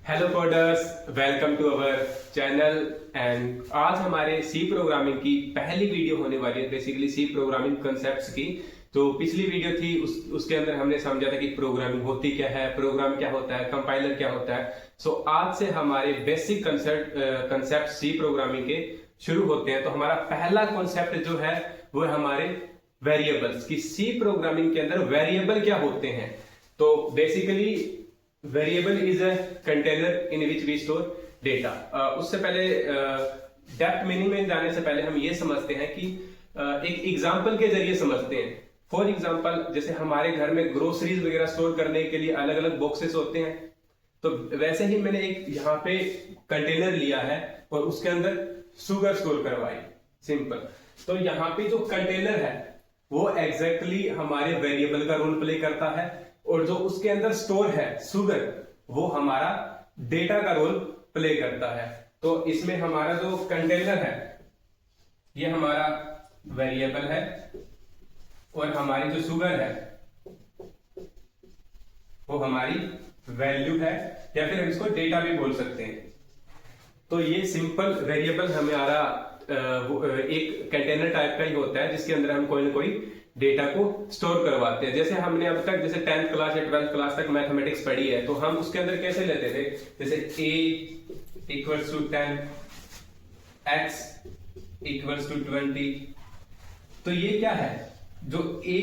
Hello coders, welcome to our channel. And आज हमारे सी programming की पहली वीडियो होने वाली है, बेसिकली सी प्रोग्रामिंग कॉन्सेप्ट्स की। तो पिछली वीडियो थी उसके अंदर हमने समझा था कि प्रोग्रामिंग होती क्या है, प्रोग्राम क्या होता है, कंपाइलर क्या होता है। सो आज से हमारे बेसिक कंसेप्ट सी प्रोग्रामिंग के शुरू होते हैं। तो हमारा पहला कॉन्सेप्ट जो है वो है हमारे वेरिएबल्स की। सी प्रोग्रामिंग के अंदर वेरिएबल क्या होते हैं। तो basically variable is a container in which we store data. उससे पहले डेप्थ मीनिंग में जाने से पहले हम ये समझते हैं कि एक एग्जांपल के जरिए समझते हैं। फॉर एग्जांपल, जैसे हमारे घर में ग्रोसरीज वगैरह स्टोर करने के लिए अलग अलग बॉक्सेस होते हैं, तो वैसे ही मैंने एक यहाँ पे कंटेनर लिया है और उसके अंदर शुगर स्टोर करवाई। सिंपल। तो यहाँ पे जो कंटेनर है वो एग्जैक्टली हमारे वेरिएबल का रोल प्ले करता है, और जो उसके अंदर स्टोर है शुगर, वो हमारा डेटा का रोल प्ले करता है। तो इसमें हमारा जो कंटेनर है ये हमारा वेरिएबल है, और हमारी जो शुगर है वो हमारी वैल्यू है, या फिर हम इसको डेटा भी बोल सकते हैं। तो ये सिंपल वेरिएबल हमारा एक कंटेनर टाइप का ही होता है, जिसके अंदर हम कोई ना कोई डेटा को स्टोर करवाते हैं। जैसे हमने अब तक जैसे 10th क्लास या 12th क्लास तक मैथमेटिक्स पढ़ी है, तो हम उसके अंदर कैसे लेते थे, जैसे a equals to 10, x equals to 20। तो ये क्या है, जो a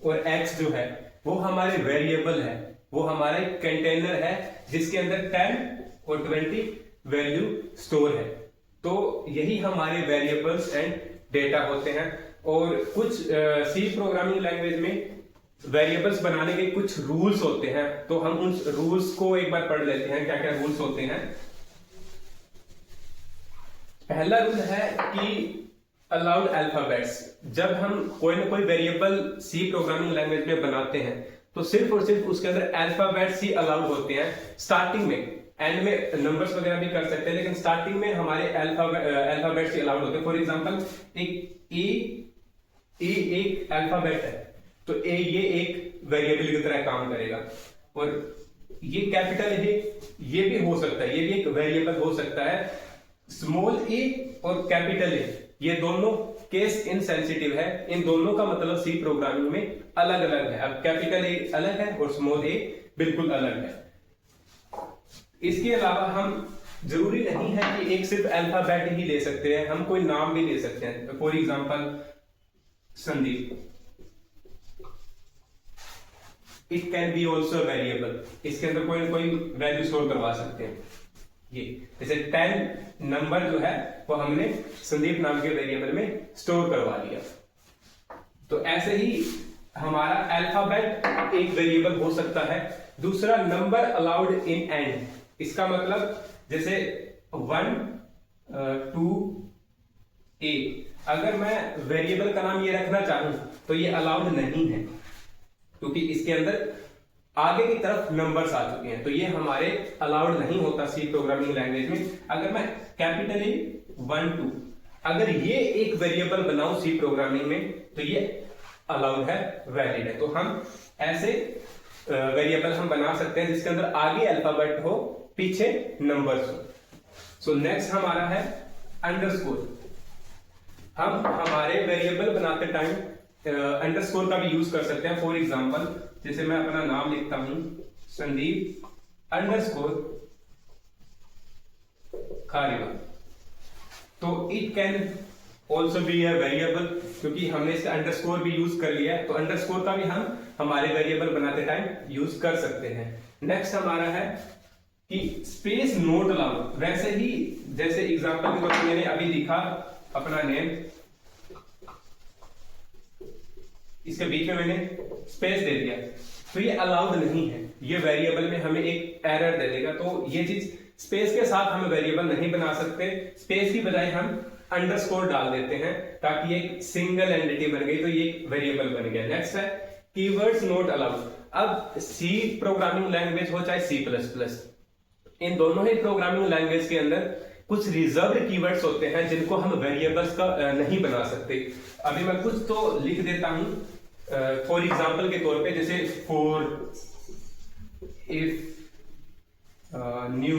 और x जो है वो हमारे वेरिएबल है, वो हमारा एक कंटेनर है जिसके अंदर 10 और 20 वैल्यू स्टोर है। तो यही हमारे वेरिएबल्स एंड डेटा होते हैं। और कुछ सी प्रोग्रामिंग लैंग्वेज में वेरिएबल्स बनाने के कुछ रूल्स होते हैं, तो हम उन रूल्स को एक बार पढ़ लेते हैं। क्या क्या रूल्स होते हैं। पहला रूल है कि अलाउड अल्फाबेट्स। जब हम कोई ना कोई वेरिएबल सी प्रोग्रामिंग लैंग्वेज में बनाते हैं तो सिर्फ और सिर्फ उसके अंदर अल्फाबेट्स ही अलाउड होते हैं स्टार्टिंग में। एंड में नंबर्स वगैरह भी कर सकते हैं, लेकिन स्टार्टिंग में हमारे अल्फाबेट्स ही अलाउड होते हैं। फॉर एग्जांपल, एक ए एक अल्फाबेट है, तो ए ये एक वेरिएबल की तरह काम करेगा। और ये कैपिटल है, ये भी हो सकता है, ये भी एक वेरिएबल हो सकता है। स्मॉल ए और कैपिटल ए, ये दोनों केस इनसेंसिटिव है। इन दोनों का मतलब सी प्रोग्रामिंग में अलग अलग है। अब कैपिटल ए अलग है और स्मॉल ए बिल्कुल अलग है। इसके अलावा हम जरूरी नहीं है कि एक सिर्फ अल्फाबेट ही ले सकते हैं, हम कोई नाम भी ले सकते हैं। For example, Sandeep, it can be also variable. इसके अंदर कोई ना कोई वैल्यू स्टोर करवा सकते हैं। ये जैसे 10 नंबर जो है वो हमने संदीप नाम के वेरिएबल में स्टोर करवा लिया। तो ऐसे ही हमारा अल्फाबेट एक वेरिएबल हो सकता है। दूसरा, नंबर अलाउड इन एंड। इसका मतलब जैसे 1 2 8, अगर मैं वेरिएबल का नाम ये रखना चाहूं तो ये अलाउड नहीं है, क्योंकि इसके अंदर आगे की तरफ नंबर्स आ चुके हैं, तो ये हमारे अलाउड नहीं होता सी प्रोग्रामिंग लैंग्वेज में। अगर मैं कैपिटल ए 1 2, अगर ये एक वेरिएबल बनाऊं सी प्रोग्रामिंग में, तो ये अलाउड है, वैलिड है। तो हम ऐसे वेरिएबल हम बना सकते हैं जिसके अंदर आगे अल्फाबेट हो, पीछे नंबर्स हो। सो नेक्स्ट हमारा है अंडरस्कोर। हम हमारे वेरिएबल बनाते टाइम अंडरस्कोर का भी यूज कर सकते हैं। फॉर एग्जांपल, जैसे मैं अपना नाम लिखता हूं संदीप अंडरस्कोर खारीवाल, तो it can also be a variable, क्योंकि हमने इसका अंडरस्कोर भी यूज कर लिया है। तो अंडरस्कोर का भी हम हमारे वेरिएबल बनाते टाइम यूज कर सकते हैं। नेक्स्ट हमारा है कि स्पेस नोट अलाउड। वैसे ही जैसे एग्जांपल के तौर पर मैंने अभी लिखा अपना नेम, इसके बीच में मैंने स्पेस दे दिया, तो ये अलाउड नहीं है। ये वेरिएबल में हमें एक एरर दे देगा। तो ये चीज, स्पेस के साथ हम वेरिएबल नहीं बना सकते। स्पेस की बजाय हम अंडरस्कोर डाल देते हैं, ताकि एक सिंगल एंटिटी बन गई, तो ये वेरिएबल बन गया। नेक्स्ट है कीवर्ड्स नॉट अलाउड। अब सी प्रोग्रामिंग लैंग्वेज हो चाहे C++, इन दोनों ही प्रोग्रामिंग लैंग्वेज के अंदर कुछ रिजर्व्ड कीवर्ड्स होते हैं जिनको हम वेरिएबल्स का नहीं बना सकते। अभी मैं कुछ तो लिख देता हूं फॉर एग्जांपल के तौर पे, जैसे for if new,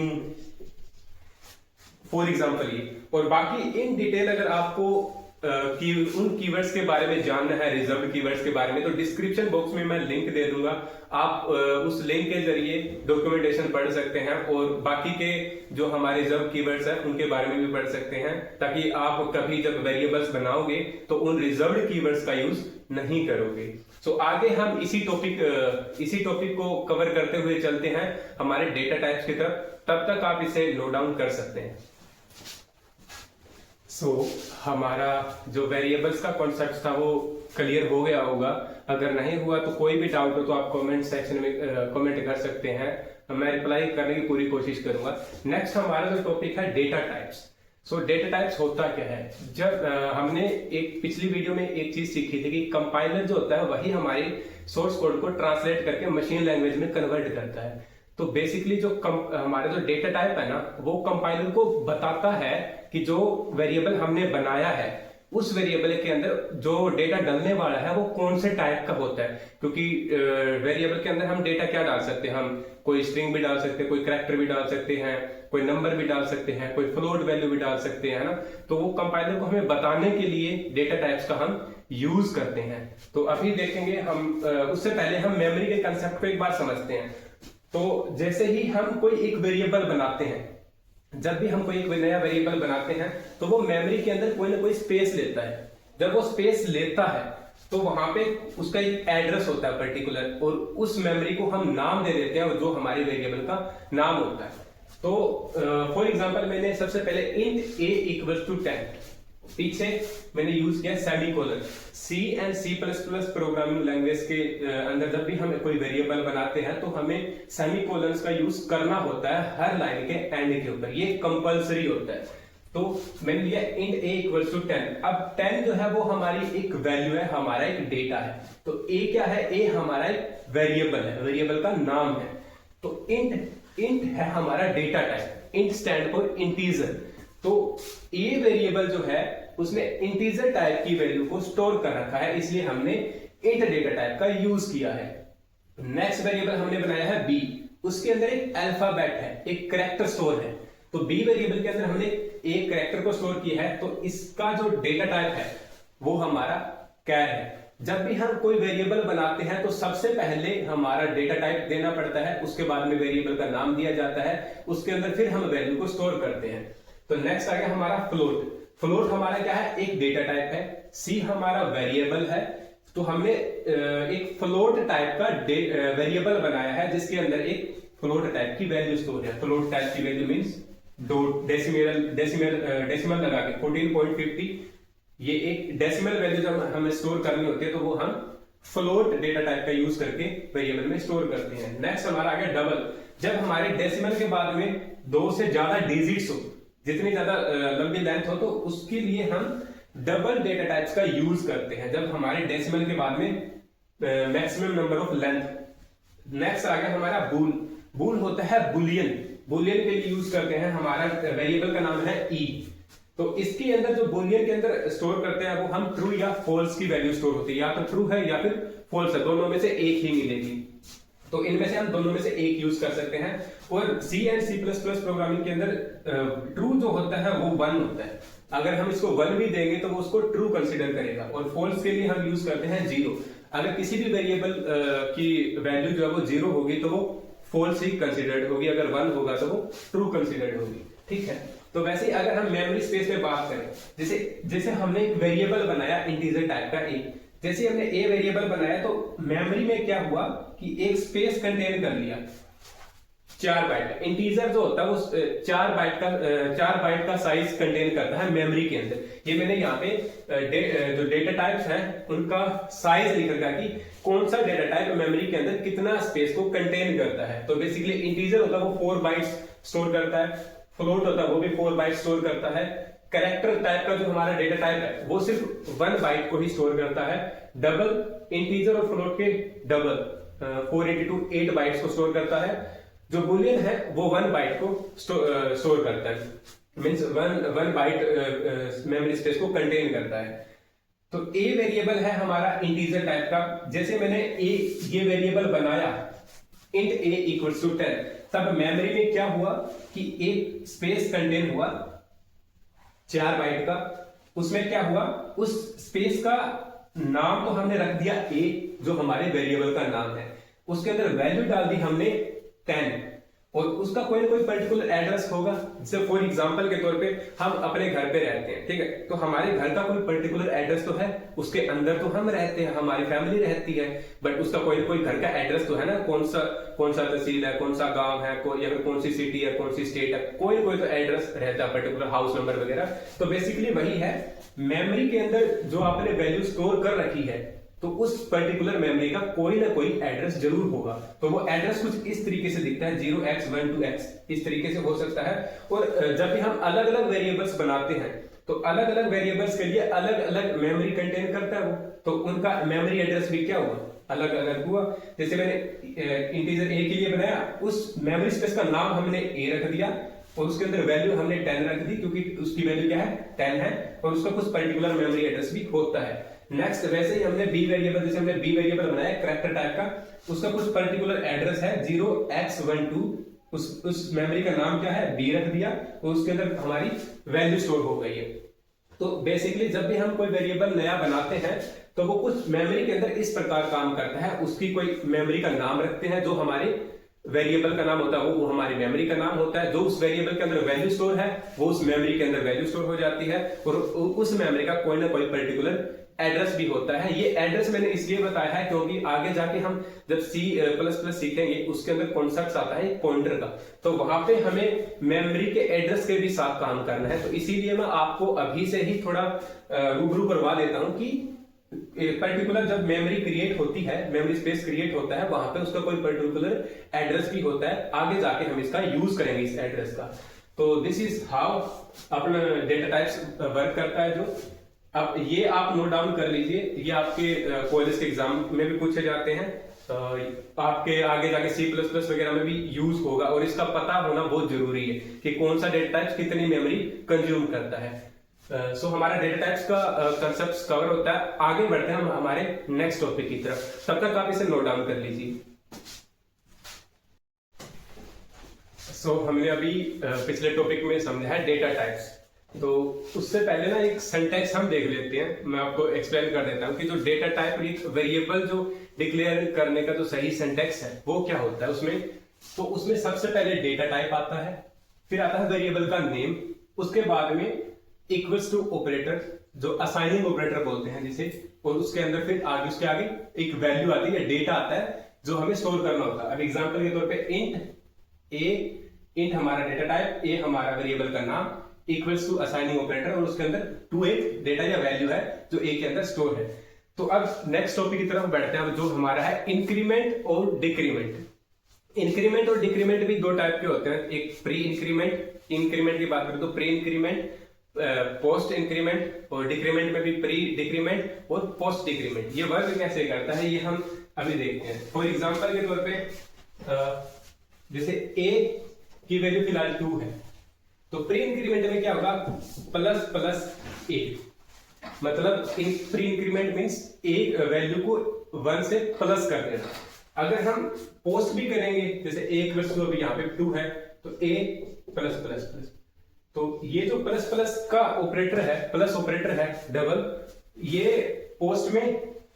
for example ये। और बाकी इन डिटेल अगर आपको उन कीवर्ड्स के बारे में जानना है, रिजर्व्ड कीवर्ड्स के बारे में, तो डिस्क्रिप्शन बॉक्स में मैं लिंक दे दूंगा। आप उस लिंक के जरिए डॉक्यूमेंटेशन पढ़ सकते हैं और बाकी के जो हमारे रिजर्व कीवर्ड्स हैं उनके बारे में भी पढ़ सकते हैं, ताकि आप कभी जब वेरिएबल्स बनाओगे तो उन रिजर्व्ड कीवर्ड्स का यूज नहीं करोगे। सो आगे हम इसी टॉपिक को कवर करते हुए चलते हैं हमारे डेटा टाइप्स की तरफ। तब तक आप इसे नोट डाउन कर सकते हैं। हमारा जो वेरिएबल्स का कॉन्सेप्ट था वो क्लियर हो गया होगा। अगर नहीं हुआ तो कोई भी डाउट हो तो आप कमेंट सेक्शन में कमेंट कर सकते हैं, मैं रिप्लाई करने की पूरी कोशिश करूंगा। नेक्स्ट हमारा जो टॉपिक है डेटा टाइप्स। डेटा टाइप्स होता क्या है? जब हमने एक पिछली वीडियो में एक चीज सीखी थी कि कंपाइलर जो होता है वही हमारे सोर्स कोड को ट्रांसलेट करके मशीन लैंग्वेज में कन्वर्ट करता है। तो बेसिकली जो हमारा जो डेटा टाइप है ना, वो कंपाइलर को बताता है कि जो वेरिएबल हमने बनाया है उस वेरिएबल के अंदर जो डेटा डलने वाला है वो कौन से टाइप का होता है। क्योंकि वेरिएबल के अंदर हम डेटा क्या डाल सकते हैं, हम कोई स्ट्रिंग भी डाल सकते हैं, कोई कैरेक्टर भी डाल सकते हैं, कोई नंबर भी डाल सकते हैं, कोई फ्लोट वैल्यू भी डाल सकते हैं, है ना। तो वो कंपाइलर को हमें बताने के लिए डेटा टाइप्स का हम यूज करते हैं। तो अभी देखेंगे हम, उससे पहले हम मेमोरी के कंसेप्ट को एक बार समझते हैं। तो जैसे ही हम कोई एक वेरिएबल बनाते हैं, जब भी हम कोई एक नया वेरिएबल बनाते हैं तो वो मेमोरी के अंदर कोई ना कोई स्पेस लेता है। जब वो स्पेस लेता है तो वहां पे उसका एक एड्रेस होता है पर्टिकुलर, और उस मेमोरी को हम नाम दे देते हैं जो हमारे वेरिएबल का नाम होता है। तो फॉर एग्जांपल मैंने सबसे पहले इंट a इक्वल्स टू 10, पीछे मैंने यूज किया semicolon. C and C plus plus programming language के अंदर जब भी हम कोई वेरिएबल बनाते हैं तो हमें सेमीकोलंस का यूज करना होता है हर लाइन के एंड के ऊपर, ये कंपलसरी होता है। तो मैंने लिया इंट a इक्वल्स टू 10। अब 10 जो है वो हमारी एक वैल्यू है, हमारा एक डेटा है। तो a क्या है? a हमारा एक वेरिएबल है, वेरिएबल का नाम है। तो इंट है हमारा data type, int stand for integer. तो a वेरिएबल जो है उसने इंटीजर टाइप की वैल्यू को स्टोर कर रखा है, इसलिए हमने इंट डेटा टाइप का यूज किया है। नेक्स्ट वेरिएबल हमने बनाया है b, उसके अंदर एक अल्फाबेट है, एक कैरेक्टर स्टोर है। तो b वेरिएबल के अंदर हमने एक कैरेक्टर को स्टोर किया है, तो इसका जो डेटा टाइप है वो हमारा कैर है। जब भी हम कोई वेरिएबल बनाते हैं तो सबसे पहले हमारा डेटा टाइप देना पड़ता है, उसके बाद में वेरिएबल का नाम दिया जाता है, उसके अंदर फिर हम वैल्यू को स्टोर करते हैं। तो नेक्स्ट आ गया हमारा फ्लोट। फ्लोट हमारा क्या है? एक डेटा टाइप है। सी हमारा वेरिएबल है। तो हमने एक फ्लोट टाइप का वेरिएबल बनाया है जिसके अंदर एक फ्लोट टाइप की वैल्यू स्टोर है। फ्लोट टाइप की वैल्यू मींस डेसिमल लगा के 14.50, ये एक डेसिमल वैल्यू जब हमें स्टोर करनी होती है तो वो हम फ्लोट डेटा टाइप का यूज करके वेरिएबल में स्टोर करते हैं। नेक्स्ट हमारा आ गया डबल। जब हमारे डेसिमल के बाद में 2 से ज्यादा डिजिट्स हो, जितनी ज्यादा लंबी लेंथ हो, तो उसके लिए हम डबल डेटा टाइप्स का यूज करते हैं जब हमारे डेसिमल के बाद में maximum number of length. Next आ गया हमारा बूल। बूल होता है बुलियन। बुलियन के लिए यूज करते हैं, हमारा वेरिएबल का नाम है ई। तो इसके अंदर जो बुलियन के अंदर स्टोर करते हैं वो हम ट्रू या फॉल्स की वैल्यू स्टोर होती है, या तो ट्रू है या फिर फॉल्स है, दोनों में से एक ही मिलेगी। तो इनमें से हम दोनों में से एक यूज कर सकते हैं। और C and C plus plus programming के अंदर ट्रू जो होता है वो 1 होता है। अगर हम इसको 1 भी देंगे तो वो उसको ट्रू कंसीडर करेगा, और फॉल्स के लिए हम यूज करते हैं 0। अगर किसी भी वेरिएबल की वैल्यू जो है वो 0 होगी तो वो फॉल्स ही कंसीडर्ड होगी, अगर 1 होगा तो वो ट्रू कंसीडर्ड होगी। ठीक है। तो वैसे अगर हम मेमोरी स्पेस पे बात करें, जैसे हमने एक वेरिएबल बनाया इंटीजर टाइप का a, जैसे हमने a वेरिएबल बनाया तो मेमोरी में क्या हुआ कि एक स्पेस कंटेन कर लिया 4 बाइट। इंटीजर जो होता है वो 4 बाइट का साइज कंटेन करता है मेमोरी के अंदर। ये मैंने यहाँ पे जो डेटा टाइप्स हैं उनका साइज लिख रखा कि कौन सा डेटा टाइप मेमोरी के अंदर कितना स्पेस को कंटेन करता है। तो बेसिकली इंटीजर होता है वो 4 बाइट्स स्टोर करता है, फ्लोट होता है वो भी 4 बाइट स्टोर करता है, कैरेक्टर टाइप का जो हमारा डेटा टाइप है वो सिर्फ 1 बाइट को ही स्टोर करता है। डबल इंटीजर और फ्लोट के डबल 482 8 बाइट्स को स्टोर करता है। जो बुलियन है वो 1 बाइट को स्टोर करता है, मींस 1 बाइट मेमोरी स्पेस को कंटेन करता है। तो a वेरिएबल है हमारा इंटीजर टाइप का। जैसे मैंने ये वेरिएबल बनाया इंट a इक्वल्स टू 10, तब मेमोरी में क्या हुआ कि एक स्पेस कंटेन हुआ 4 बाइट का। उसमें क्या हुआ, उस स्पेस का नाम तो हमने रख दिया a, जो हमारे वेरिएबल का नाम है। उसके अंदर वैल्यू डाल दी हमने 10, और उसका कोई ना कोई पर्टिकुलर एड्रेस होगा। जैसे फॉर एग्जांपल के तौर पे हम अपने घर पे रहते हैं, ठीक है, तो हमारे घर का कोई पर्टिकुलर एड्रेस तो है, उसके अंदर तो हम रहते हैं, हमारी फैमिली रहती है, बट उसका कोई ना कोई घर का एड्रेस तो है ना, कौन सा तहसील है, कौन सा गांव है, या फिर कौन सी सिटी है, कौन सी स्टेट है, कोई ना कोई तो एड्रेस रहता है, पर्टिकुलर हाउस नंबर वगैरह। तो बेसिकली वही है, मेमोरी के अंदर जो आपने वैल्यू स्टोर कर रखी है, तो उस पर्टिकुलर मेमोरी का कोई ना कोई एड्रेस जरूर होगा। तो वो एड्रेस कुछ इस तरीके से दिखता है, 0x12x, इस तरीके से हो सकता है। और जब भी हम अलग अलग वेरिएबल्स बनाते हैं, तो अलग अलग वेरिएबल्स के लिए अलग अलग मेमोरी कंटेन करता है वो, तो उनका मेमोरी एड्रेस भी क्या हुआ, अलग अलग हुआ। जैसे मैंने इंटीजर a के लिए बनाया, उस मेमोरी स्पेस का नाम हमने a रख दिया, और उसके अंदर वैल्यू हमने 10 रख दी, क्योंकि उसकी वैल्यू क्या है, 10 है, और उसका कुछ पर्टिकुलर मेमोरी एड्रेस भी होता है। नेक्स्ट, वैसे ही हमने बी वेरिएबल, जैसे हमने बी वेरिएबल बनाया कैरेक्टर टाइप का, उसका कुछ पर्टिकुलर एड्रेस है 0x12, उस मेमोरी का नाम क्या है, बी रख दिया, और उसके अंदर हमारी वैल्यू स्टोर हो गई है। तो बेसिकली जब भी हम कोई वेरिएबल नया बनाते हैं, तो वो कुछ मेमोरी के अंदर इस प्रकार काम करता है, उसकी कोई मेमोरी का नाम रखते हैं, जो हमारे वेरिएबल का नाम होता है वो हमारी मेमोरी का नाम होता है, जो उस वेरिएबल के अंदर वैल्यू स्टोर है वो उस मेमोरी के अंदर वैल्यू स्टोर हो जाती है, और उस मेमोरी का कोई ना कोई पर्टिकुलर एड्रेस भी होता है। ये एड्रेस मैंने इसलिए बताया है क्योंकि आगे जाके हम जब C++ सीखेंगे, उसके अंदर कॉन्सेप्ट आता है पॉइंटर का, तो वहां पे हमें मेमोरी के एड्रेस के भी साथ काम करना है। तो इसीलिए मैं आपको अभी से ही थोड़ा रूबरू करवा देता हूं कि पर्टिकुलर जब मेमोरी क्रिएट होती है, मेमोरी स्पेस क्रिएट होता है, वहां पे उसका कोई पर्टिकुलर एड्रेस भी होता है। आगे जाके हम इसका यूज करेंगे इस एड्रेस का। तो दिस इज हाउ अपना डेटा टाइप्स वर्क करता है। जो अब ये आप नोट डाउन कर लीजिए, ये आपके कॉलेज के एग्जाम में भी पूछे जाते हैं, आपके आगे जाके C++ वगैरह में भी यूज होगा, और इसका पता होना बहुत जरूरी है कि कौन सा डेटा टाइप्स कितनी मेमोरी कंज्यूम करता है। सो हमारा डेटा टाइप्स का कंसेप्ट कवर होता है। आगे बढ़ते हैं हम हमारे नेक्स्ट टॉपिक की तरफ, तब तक आप इसे नोट डाउन कर लीजिए। सो हमने अभी पिछले टॉपिक में समझा है डेटा टाइप्स, तो उससे पहले ना एक सिंटैक्स हम देख लेते हैं। मैं आपको एक्सप्लेन कर देता हूं कि जो डेटा टाइप एक वेरिएबल जो डिक्लेयर करने का जो सही सिंटैक्स है वो क्या होता है उसमें। तो उसमें सबसे पहले डेटा टाइप आता है, फिर आता है वेरिएबल का नेम, उसके बाद में इक्वल्स टू ऑपरेटर, जो असाइनिंग ऑपरेटर बोलते हैं जिसे, और उसके अंदर फिर आगे उसके आगे एक वैल्यू आती है, डेटा आता है जो हमें स्टोर करना होता है। अब एग्जांपल के तौर पे इंट हमारा डेटा टाइप, ए हमारा वेरिएबल का नाम, इक्वल्स टू असाइनिंग ऑपरेटर, और उसके अंदर टू एक डेटा या वैल्यू है जो ए के अंदर स्टोर है। तो अब नेक्स्ट टॉपिक की तरफ बढ़ते हैं, जो हमारा है इंक्रीमेंट और डिक्रीमेंट। इंक्रीमेंट और डिक्रीमेंट भी दो टाइप के होते हैं, एक प्री इंक्रीमेंट, इंक्रीमेंट की बात करें तो प्री इंक्रीमेंट, पोस्ट इंक्रीमेंट, और डिक्रीमेंट में भी प्री डिक्रीमेंट और पोस्ट डिक्रीमेंट। ये वर्क कैसे करता है ये हम अभी देखते हैं। फॉर एग्जांपल के तौर पे जैसे ए की वैल्यू फिलहाल 2 है, तो प्री इंक्रीमेंट में क्या होगा, प्लस प्लस ए, मतलब प्री इंक्रीमेंट मींस एक वैल्यू को 1 से प्लस कर देना। अगर हम पोस्ट भी करेंगे, जैसे ए इक्वल्स टू अभी यहाँ पे 2 है, तो ए प्लस प्लस प्लस, तो ये जो प्लस प्लस का ऑपरेटर है, प्लस ऑपरेटर है डबल, ये पोस्ट में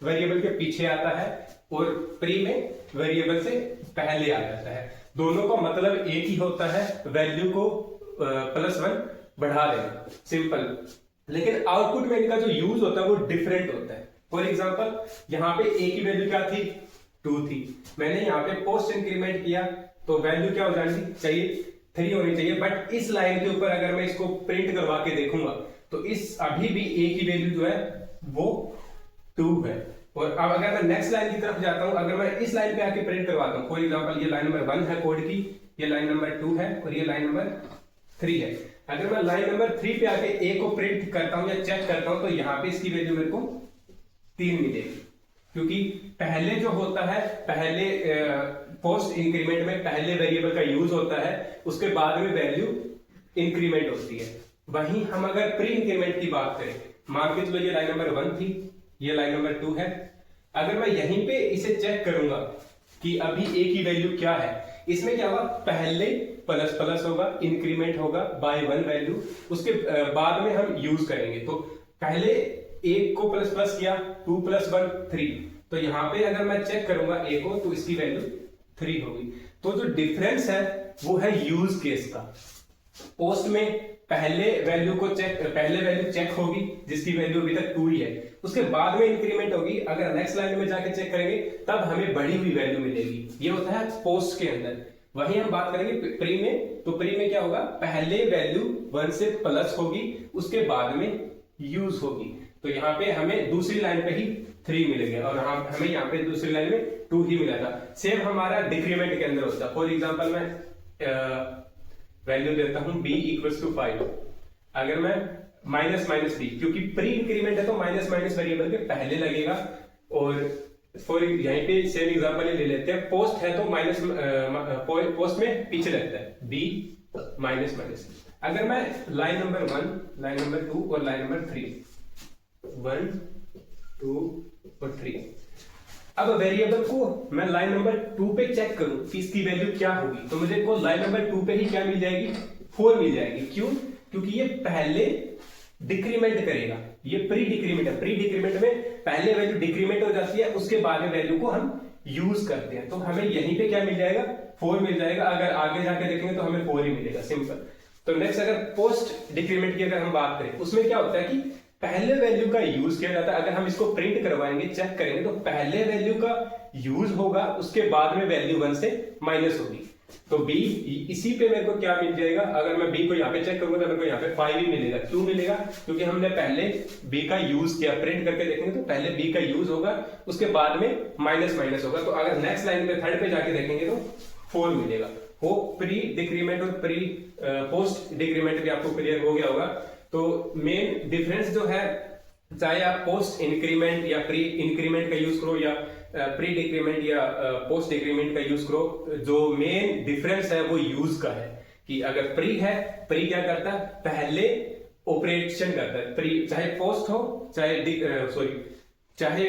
वेरिएबल के पीछे आता है और प्री में वेरिएबल से पहले आ जाता है। दोनों का मतलब एक ही होता है, वैल्यू को +1 बढ़ा देना, सिंपल। लेकिन आउटपुट में इनका जो यूज होता है वो डिफरेंट होता है। फॉर एग्जांपल यहाँ पे ए की वैल्यू क्या थी, 2 थी, मैंने यहाँ पे पोस्ट इंक्रीमेंट किया तो वैल्यू क्या हो जानी चाहिए, 3 होनी चाहिए। बट इस लाइन के ऊपर अगर मैं इसको प्रिंट करवा के देखूंगा तो इस अभी भी ए की वैल्यू जो है वो 2 है। और अब अगर मैं नेक्स्ट लाइन की तरफ जाता हूं, अगर मैं इस लाइन पे आके प्रिंट करवाता हूं, फॉर एग्जांपल ये लाइन नंबर 1 है कोड की, ये लाइन नंबर 2 है और ये लाइन नंबर 3 है। अगर मैं लाइन नंबर 3 पे आके ए को प्रिंट करता हूं या चेक करता हूं तो यहाँ पे इसकी वैल्यू मेरे को 3 मिलेगी, क्योंकि पहले जो होता है, पहले पोस्ट इंक्रीमेंट में पहले वेरिएबल का यूज होता है, उसके बाद में वैल्यू इंक्रीमेंट होती है। वहीं हम अगर प्री इंक्रीमेंट की बात करें, मान के चलो ये लाइन नंबर 1 थी, ये लाइन नंबर 2 है, अगर मैं यहीं पे इसे चेक करूंगा कि अभी ए की वैल्यू क्या है, इसमें क्या होगा, पहले प्लस प्लस होगा, इंक्रीमेंट होगा बाय 1 वैल्यू, उसके बाद में हम यूज करेंगे। तो पहले एक को प्लस प्लस किया, 2 + 1 3, तो यहाँ पे अगर मैं चेक करूंगा ए को तो इसकी वैल्यू 3 होगी। तो जो डिफरेंस है वो है यूज केस का। पोस्ट में पहले वैल्यू चेक होगी जिसकी वैल्यू अभी तक 2 ही है, उसके बाद में इंक्रीमेंट होगी। अगर नेक्स्ट लाइन में जाके चेक करेंगे तब हमें बढ़ी हुई वैल्यू मिलेगी। ये होता है पोस्ट के अंदर। वहीं हम बात करेंगे प्री में, तो प्री में क्या होगा, पहले वैल्यू 1 से प्लस होगी, उसके बाद में यूज होगी। तो यहाँ पे हमें दूसरी लाइन पे ही 3 मिलेगा और हमें यहाँ पे दूसरी लाइन में 2 ही मिला था। सेम हमारा डिक्रीमेंट के अंदर होता है। फॉर एग्जांपल मैं वैल्यू देता हूं b = 5। अगर मैं -b, क्योंकि प्री इंक्रीमेंट है तो माइनस वेरिएबल के पहले लगेगा। और फॉर यहीं पे सेम एग्जांपल ले लेते हैं, पोस्ट है तो पोस्ट में पीछे लगता है b - अगर मैं लाइन नंबर 1, लाइन नंबर 2 और लाइन नंबर 3, 1 2 और 3, अब वेरिएबल को मैं लाइन नंबर 2 पे चेक करूं कि इसकी वैल्यू क्या होगी, तो मुझे को लाइन नंबर 2 पे ही क्या मिल जाएगी, 4 मिल जाएगी। क्यों? क्योंकि ये पहले डिक्रीमेंट करेगा, ये प्री डिक्रीमेंट है। प्री डिक्रीमेंट में पहले वैल्यू डिक्रीमेंट हो जाती है, उसके बाद में वैल्यू को हम यूज करते हैं। तो हमें यहीं पे क्या मिल जाएगा, 4 मिल जाएगा। अगर आगे जाके देखेंगे तो हमें 4 ही मिलेगा, सिंपल। तो नेक्स्ट अगर पोस्ट डिक्रीमेंट की अगर हम बात करें, उसमें क्या होता है कि पहले वैल्यू का यूज किया जाता है। अगर हम इसको प्रिंट करवाएंगे, चेक करेंगे, तो पहले वैल्यू का यूज होगा, उसके बाद में वैल्यू 1 से माइनस होगी। तो b, इसी पे मेरे को क्या मिल जाएगा, अगर मैं b को यहाँ पे चेक करूंगा तो मेरे को यहाँ पे 5 ही मिलेगा। क्यों मिलेगा? क्योंकि हमने पहले b का यूज किया। प्रिंट करके देखेंगे तो पहले b का यूज होगा, उसके बाद में माइनस होगा। तो अगर नेक्स्ट लाइन पे थर्ड पे जाके देखेंगे तो 4 मिलेगा। वो प्री डिक्रीमेंट और प्री पोस्ट डिक्रीमेंट भी आपको क्लियर हो गया होगा। तो मेन डिफरेंस जो है, चाहे आप पोस्ट इंक्रीमेंट या प्री इंक्रीमेंट का यूज करो या प्री डिक्रीमेंट या पोस्ट डिक्रीमेंट का यूज करो, जो मेन डिफरेंस है वो यूज का है। कि अगर प्री है, प्री क्या करता है, पहले ऑपरेशन करता है। प्री चाहे पोस्ट हो, चाहे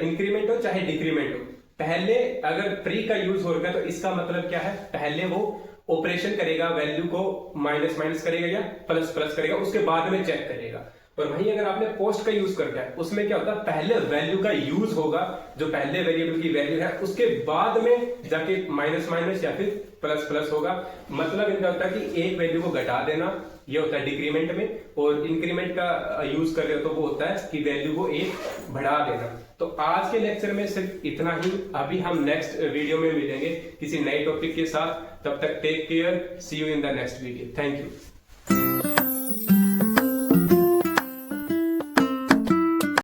इंक्रीमेंट हो, चाहे डिक्रीमेंट हो, पहले अगर प्री का यूज हो रहा है तो इसका मतलब क्या है, पहले वो ऑपरेशन करेगा, वैल्यू को माइनस करेगा या प्लस करेगा, उसके बाद में चेक करेगा। और वहीं अगर आपने पोस्ट का यूज करके है, उसमें क्या होता है, पहले वैल्यू का यूज होगा, जो पहले वेरिएबल की वैल्यू है, उसके बाद में जाके माइनस या फिर प्लस होगा। मतलब इनका होता है कि एक वैल्यू को घटा देना, ये होता है डिक्रीमेंट में। और इंक्रीमेंट का यूज कर रहे हो तो वो होता है कि वैल्यू को एक बढ़ा देना। तो आज के लेक्चर में सिर्फ इतना ही। अभी हम नेक्स्ट वीडियो में मिलेंगे किसी नए टॉपिक के साथ। तब तक take care, see you in the next video. Thank you.